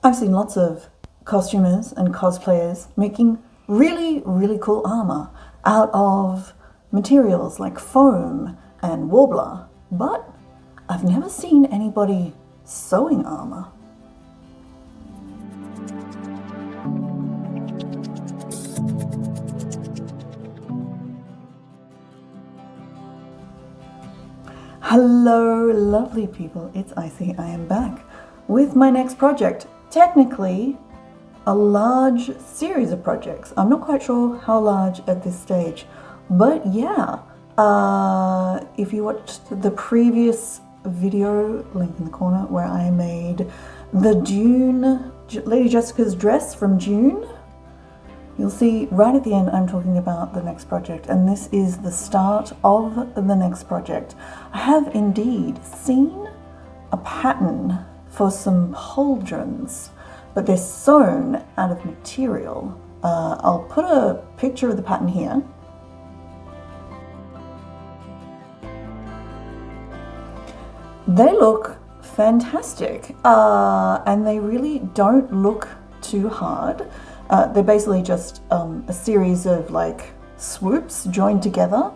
I've seen lots of costumers and cosplayers making really, really cool armor out of materials like foam and worbla, but I've never seen anybody sewing armor. Hello, lovely people, it's Icy. I am back with my next project. Technically, a large series of projects. I'm not quite sure how large at this stage, but yeah, if you watched the previous video, link in the corner, where I made the Dune, Lady Jessica's dress from Dune, you'll see right at the end I'm talking about the next project, and this is the start of the next project. I have indeed seen a pattern for some pauldrons, but they're sewn out of material. I'll put a picture of the pattern here. They look fantastic, and they really don't look too hard. They're basically just a series of like swoops joined together,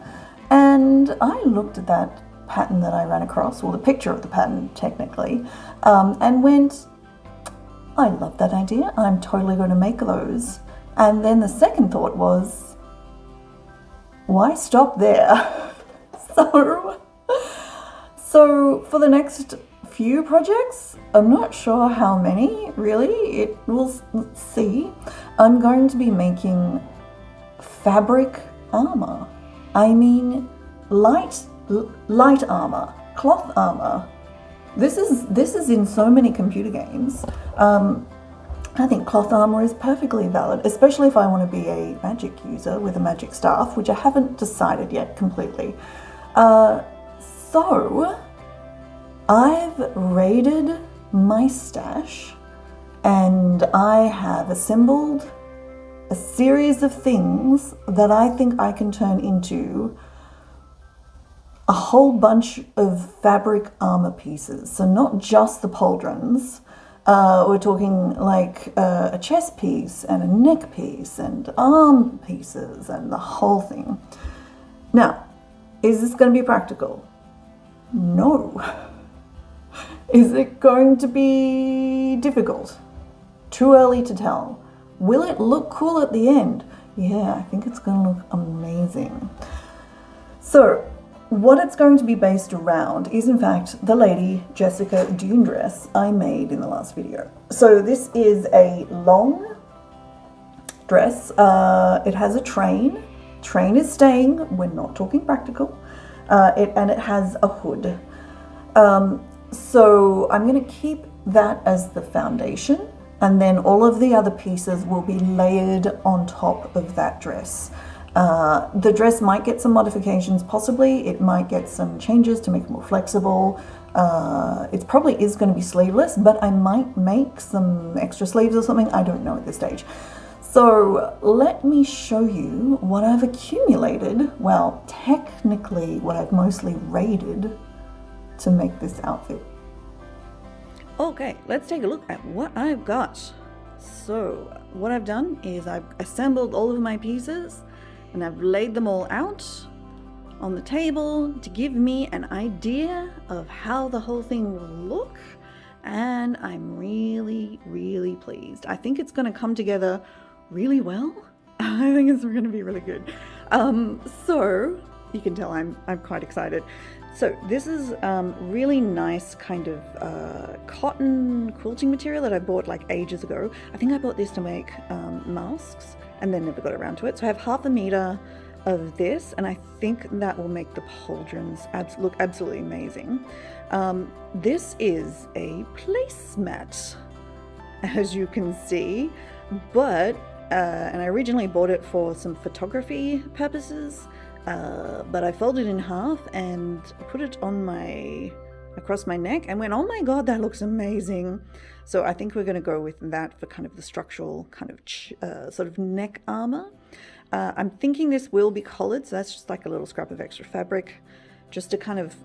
and I looked at that pattern that I ran across, or the picture of the pattern technically, and went, I love that idea, I'm totally going to make those. And then the second thought was, why stop there? So for the next few projects, I'm not sure how many really, let's see, I'm going to be making fabric armor. I mean light armor, cloth armor. This is in so many computer games. I think cloth armor is perfectly valid, especially if I want to be a magic user with a magic staff, which I haven't decided yet completely. So I've raided my stash and I have assembled a series of things that I think I can turn into a whole bunch of fabric armor pieces. So not just the pauldrons, we're talking like a chest piece and a neck piece and arm pieces and the whole thing. Now, is this going to be practical? No. Is it going to be difficult? Too early to tell. Will it look cool at the end? Yeah, I think it's going to look amazing. So, what it's going to be based around is in fact the Lady Jessica Dune dress I made in the last video. So this is a long dress. It has a train. Train is staying. We're not talking practical. And it has a hood. So I'm going to keep that as the foundation, and then all of the other pieces will be layered on top of that dress. The dress might get some modifications, possibly. It might get some changes to make it more flexible. It probably is going to be sleeveless, but I might make some extra sleeves or something. I don't know at this stage. So let me show you what I've accumulated. Well, technically what I've mostly raided to make this outfit. Okay, let's take a look at what I've got. So what I've done is I've assembled all of my pieces and I've laid them all out on the table to give me an idea of how the whole thing will look, and I'm really, really pleased. I think it's going to come together really well. I think it's going to be really good. So you can tell I'm quite excited. So this is really nice kind of cotton quilting material that I bought like ages ago. I think I bought this to make masks and then never got around to it. So I have 1/2 meter of this, and I think that will make the pauldrons look absolutely amazing. This is a placemat, as you can see, but and I originally bought it for some photography purposes. But I folded it in half and put it on across my neck and went, oh my god, that looks amazing. So I think we're going to go with that for kind of the structural kind of sort of neck armor. I'm thinking this will be collared, so that's just like a little scrap of extra fabric just to kind of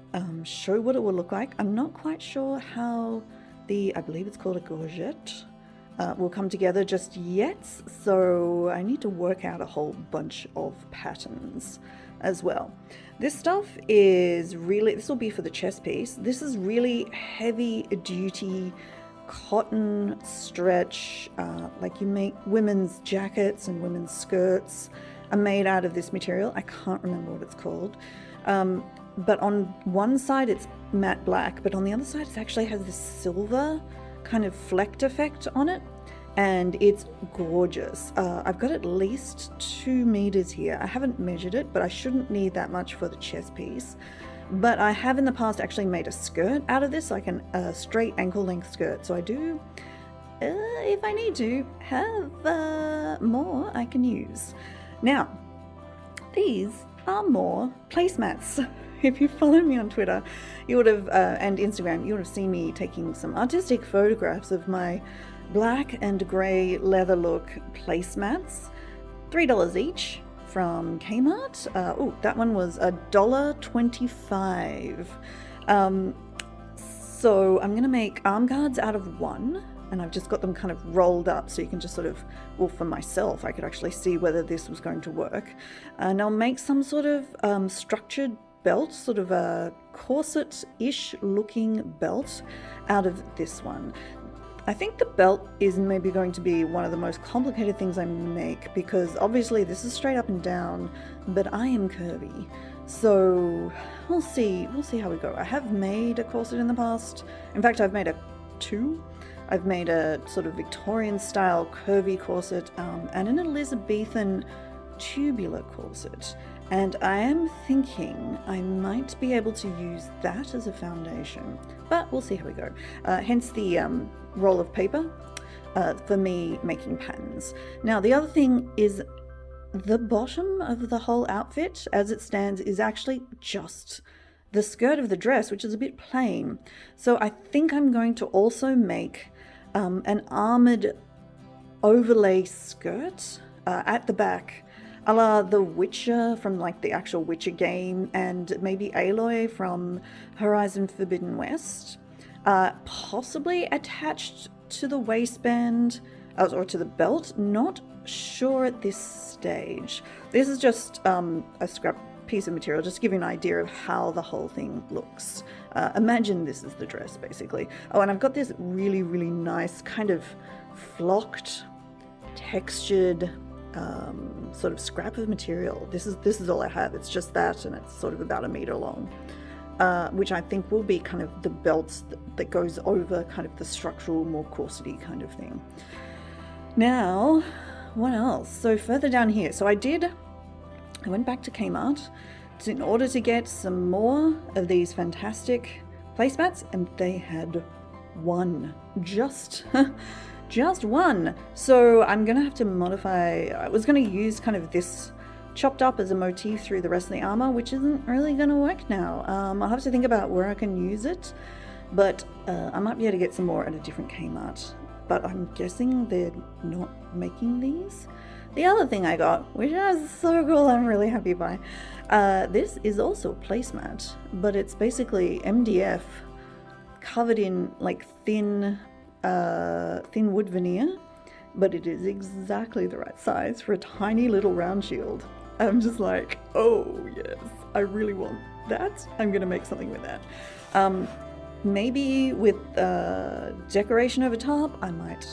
show what it will look like. I'm not quite sure how I believe it's called a gorget. will come together just yet, so I need to work out a whole bunch of patterns as well. This stuff is really, this will be for the chest piece. This is really heavy duty cotton stretch, like you make women's jackets and women's skirts are made out of this material. I can't remember what it's called. But on one side it's matte black, but on the other side it actually has this silver kind of flecked effect on it, and it's gorgeous. I've got at least 2 meters here. I haven't measured it, but I shouldn't need that much for the chest piece. But I have in the past actually made a skirt out of this, like a straight ankle length skirt. So I do, if I need to, have more I can use. Now, these are more placemats. If you follow me on Twitter, you would have, and Instagram, you would have seen me taking some artistic photographs of my black and grey leather look placemats. $3 each from Kmart. Oh, that one was $1.25. So I'm going to make arm guards out of one, and I've just got them kind of rolled up so you can just sort of, well, for myself, I could actually see whether this was going to work. And I'll make some sort of structured belt, sort of a corset-ish looking belt out of this one. I think the belt is maybe going to be one of the most complicated things I make, because obviously this is straight up and down, but I am curvy. So we'll see how we go. I have made a corset in the past. In fact, I've made two. I've made a sort of Victorian style curvy corset and an Elizabethan tubular corset. And I am thinking I might be able to use that as a foundation, but we'll see how we go. Hence the roll of paper for me making patterns. Now, the other thing is the bottom of the whole outfit as it stands is actually just the skirt of the dress, which is a bit plain. So I think I'm going to also make an armored overlay skirt at the back, a la The Witcher from like the actual Witcher game, and maybe Aloy from Horizon Forbidden West, possibly attached to the waistband or to the belt. Not sure at this stage. This is just a scrap piece of material, just to give you an idea of how the whole thing looks. Imagine this is the dress, basically. Oh, and I've got this really, really nice kind of flocked, textured sort of scrap of material. This is all I have. It's just that, and it's sort of about 1 meter long, which I think will be kind of the belts that goes over kind of the structural, more corsety kind of thing. Now, what else? So further down here, so I went back to Kmart in order to get some more of these fantastic placemats, and they had one, just one. So I'm gonna have to modify. I was gonna use kind of this chopped up as a motif through the rest of the armor, which isn't really gonna work now. I'll have to think about where I can use it, but I might be able to get some more at a different Kmart, but I'm guessing they're not making these. The other thing I got, which is so cool, I'm really happy by, this is also a placemat, but it's basically MDF covered in like thin wood veneer, but it is exactly the right size for a tiny little round shield. I'm just like, oh yes, I really want that. I'm gonna make something with that. Maybe with decoration over top. I might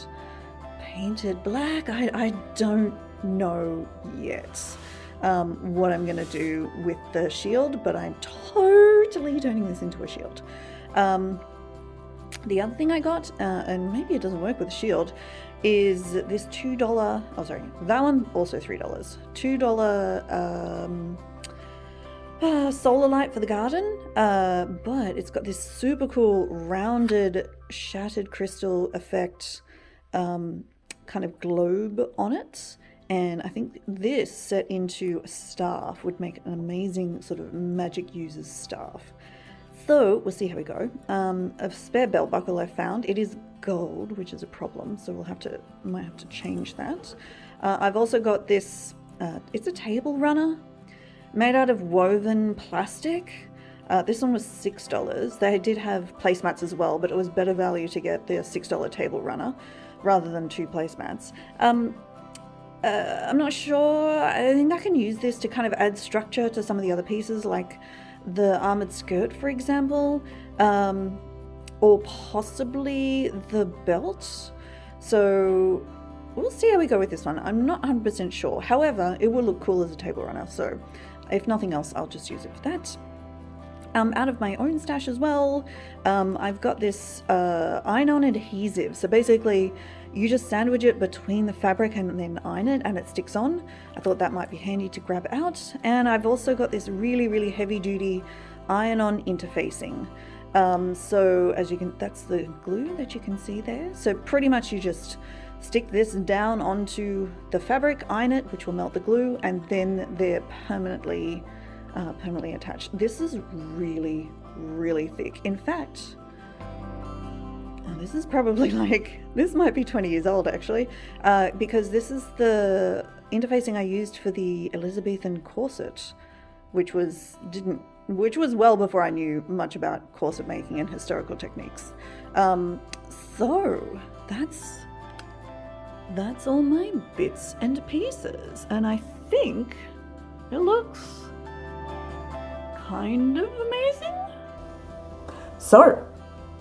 paint it black. I don't know yet what I'm gonna do with the shield, but I'm totally turning this into a shield. The other thing I got, and maybe it doesn't work with the shield, is this $2, oh sorry, that one also $3, $2 solar light for the garden, but it's got this super cool rounded shattered crystal effect kind of globe on it, and I think this set into a staff would make an amazing sort of magic user's staff. So we'll see how we go. A spare belt buckle I found. It is gold, which is a problem, so might have to change that. I've also got this, it's a table runner made out of woven plastic. This one was $6. They did have placemats as well, but it was better value to get the $6 table runner. rather than 2 placemats. I'm not sure. I think I can use this to kind of add structure to some of the other pieces, like the armored skirt, for example, or possibly the belt. So we'll see how we go with this one. I'm not 100% sure. However, it will look cool as a table runner, so if nothing else, I'll just use it for that. Out of my own stash as well, I've got this iron-on adhesive. So basically, you just sandwich it between the fabric and then iron it, and it sticks on. I thought that might be handy to grab out. And I've also got this really, really heavy-duty iron-on interfacing. So as you can, that's the glue that you can see there. So pretty much you just stick this down onto the fabric, iron it, which will melt the glue, and then they're permanently attached. This is really, really thick. In fact, this is probably this might be 20 years old actually, because this is the interfacing I used for the Elizabethan corset, which was well before I knew much about corset making and historical techniques. So that's all my bits and pieces, and I think it looks kind of amazing. So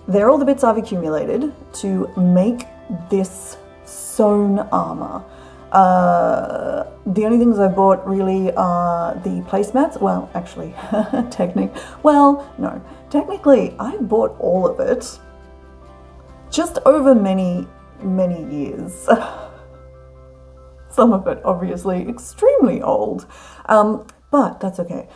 they're all the bits I've accumulated to make this sewn armor. The only things I bought really are the placemats. Well, actually, technically I bought all of it just over many years. Some of it obviously extremely old, but that's okay.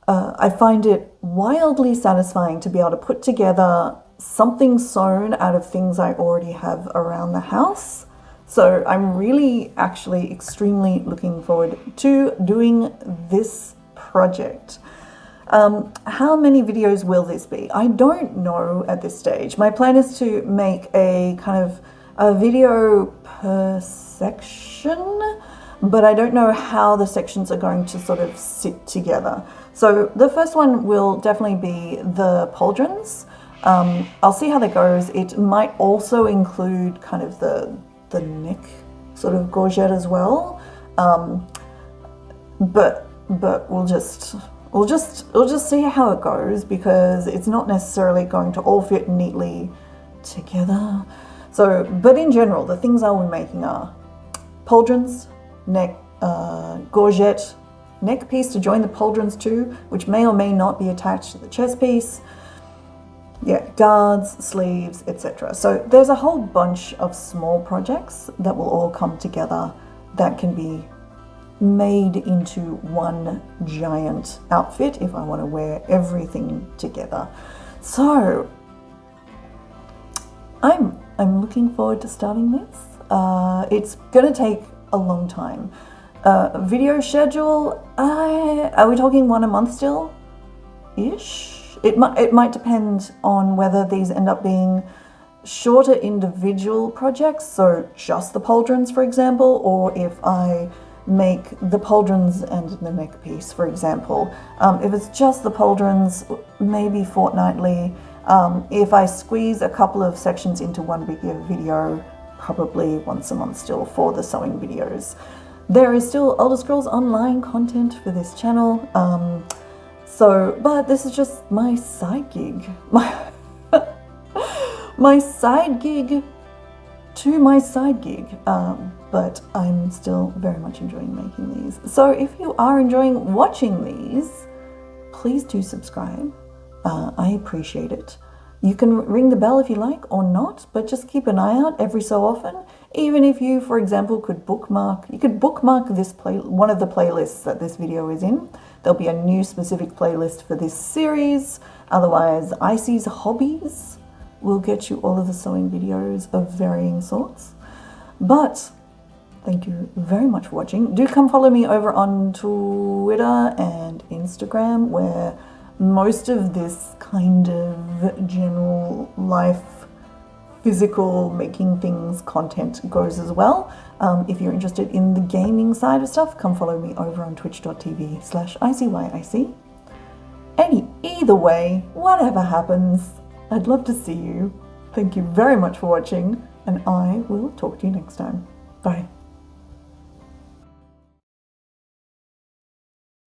I find it wildly satisfying to be able to put together something sewn out of things I already have around the house. So I'm really actually extremely looking forward to doing this project. How many videos will this be? I don't know at this stage. My plan is to make a kind of a video per section, but I don't know how the sections are going to sort of sit together. So the first one will definitely be the pauldrons. I'll see how that goes. It might also include kind of the neck sort of gorget as well. But we'll just see how it goes, because it's not necessarily going to all fit neatly together. So, but in general, the things I will be making are pauldrons, neck, gorget, neck piece to join the pauldrons too, which may or may not be attached to the chest piece. Yeah, guards, sleeves, etc. So there's a whole bunch of small projects that will all come together that can be made into one giant outfit if I want to wear everything together. So I'm looking forward to starting this. It's gonna take a long time. Video schedule, are we talking 1 a month still? Ish? It might depend on whether these end up being shorter individual projects, so just the pauldrons, for example, or if I make the pauldrons and the neck piece, for example. If it's just the pauldrons, maybe fortnightly. If I squeeze a couple of sections into one bigger video, probably once a month still for the sewing videos. There is still Elder Scrolls Online content for this channel. But this is just my side gig. My side gig to my side gig. But I'm still very much enjoying making these. So if you are enjoying watching these, please do subscribe. I appreciate it. You can ring the bell if you like or not, but just keep an eye out every so often. Even if you, for example, could bookmark this one of the playlists that this video is in. There'll be a new specific playlist for this series. Otherwise, Icy's Hobbies will get you all of the sewing videos of varying sorts. But thank you very much for watching. Do come follow me over on Twitter and Instagram, where most of this kind of general life, physical making things content goes as well. If you're interested in the gaming side of stuff, come follow me over on twitch.tv/ICYIC. Either way, whatever happens, I'd love to see you. Thank you very much for watching, and I will talk to you next time. Bye.